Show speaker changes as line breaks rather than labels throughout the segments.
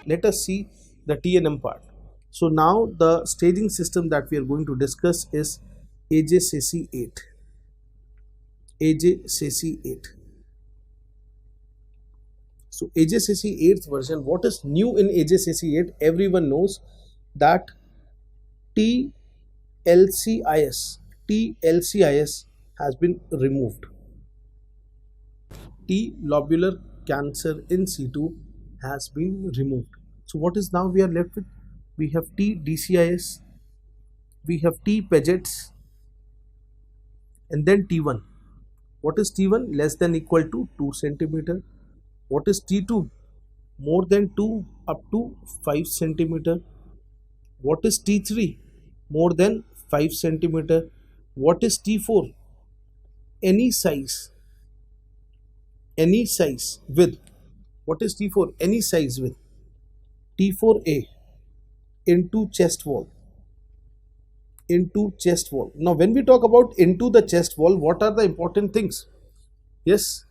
let us see the TNM part. So now the staging system that we are going to discuss is AJCC 8. AJCC 8. So AJCC 8th version, what is new in AJCC 8? Everyone knows that TLCIS has been removed. T lobular cancer in situ has been removed. So what is now we are left with? We have T DCIS, we have T Pagets, and then T1. What is T1? Less than equal to 2 centimeter. What is T2? More than 2 up to 5 centimeter. What is T3? More than 5 centimeter. What is T4? Any size with. What is T4? Any size with. T4A into chest wall. Into chest wall. Now when we talk about into the chest wall, what are the important things? Yes,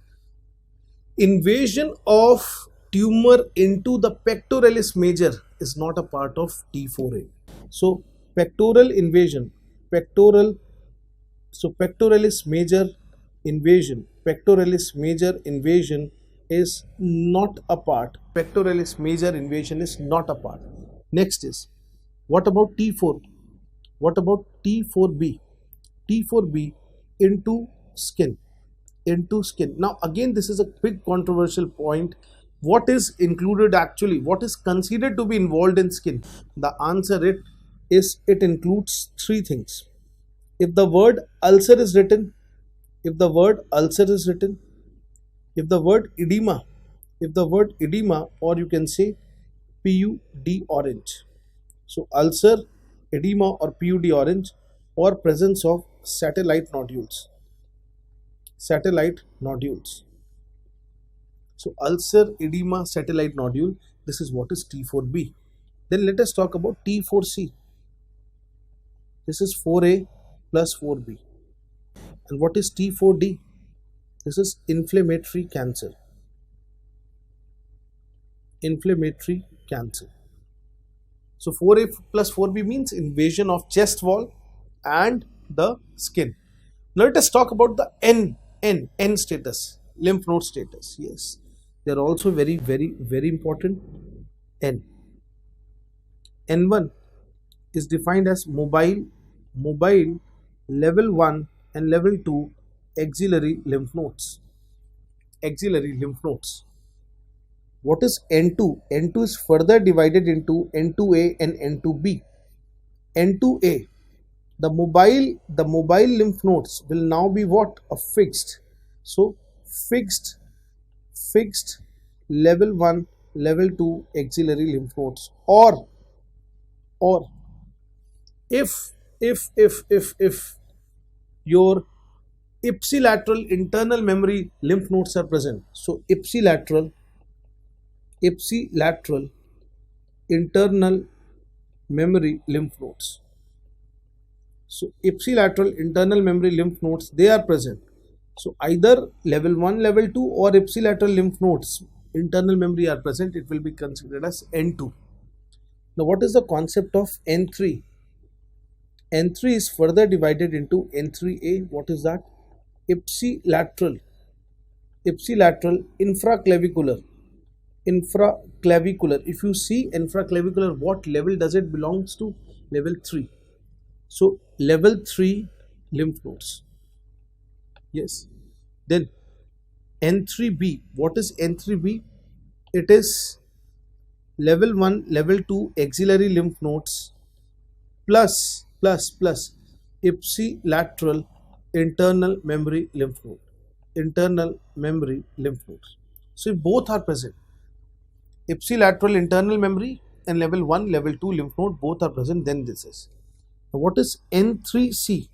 invasion of tumor into the pectoralis major is not a part of T4A. So pectoral invasion, pectoralis major invasion, pectoralis major invasion is not a part. Pectoralis major invasion is not a part. Next is, what about T4? What about T4B? T4B into skin. Into skin. Now again, this is a big controversial point. What is included actually? What is considered to be involved in skin? The answer is it includes three things. If the word ulcer is written, if the word edema, or you can say PUD orange. So ulcer, edema or PUD orange, or presence of satellite nodules. So ulcer, edema, satellite nodule, this is what is T4B. Then let us talk about T4C. This is 4A plus 4B. And what is T4D? This is inflammatory cancer. Inflammatory cancer. So 4A plus 4B means invasion of chest wall and the skin. Now let us talk about the N status, lymph node status. Yes, they are also very important. N1 is defined as mobile level 1 and level 2 axillary lymph nodes. What is N2? N2 is further divided into N2A and N2B. N2A, the mobile lymph nodes will now be what? A fixed. So fixed level 1, level 2 axillary lymph nodes, or if your ipsilateral internal memory lymph nodes are present. So ipsilateral internal memory lymph nodes. So ipsilateral internal memory lymph nodes, they are present. So either level 1, level 2 or ipsilateral lymph nodes internal memory are present, it will be considered as N2. Now what is the concept of N3? N3 is further divided into N3A. What is that? Ipsilateral infraclavicular. If you see infraclavicular, what level does it belongs to? Level 3. So level 3 lymph nodes. Yes. Then N3B. What is N3B? It is level 1, level 2 axillary lymph nodes plus ipsilateral internal memory lymph node. So if both are present, ipsilateral internal memory and level 1, level 2 lymph node both are present, then this is. Now what is N3C?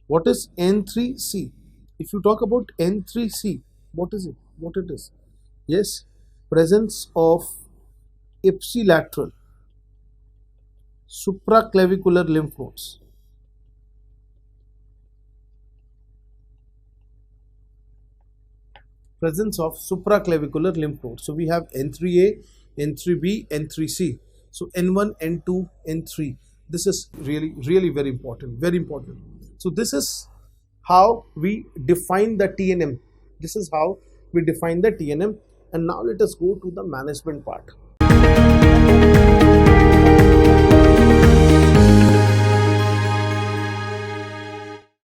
What is N3C? If you talk about N3C, what is it? What it is? Yes, presence of ipsilateral supraclavicular lymph nodes. Presence of supraclavicular lymph nodes. So we have N3A, N3B, N3C. So N1, N2, N3. This is really very important, very important. So this is how we define the TNM. This is how we define the TNM. And now let us go to the management part.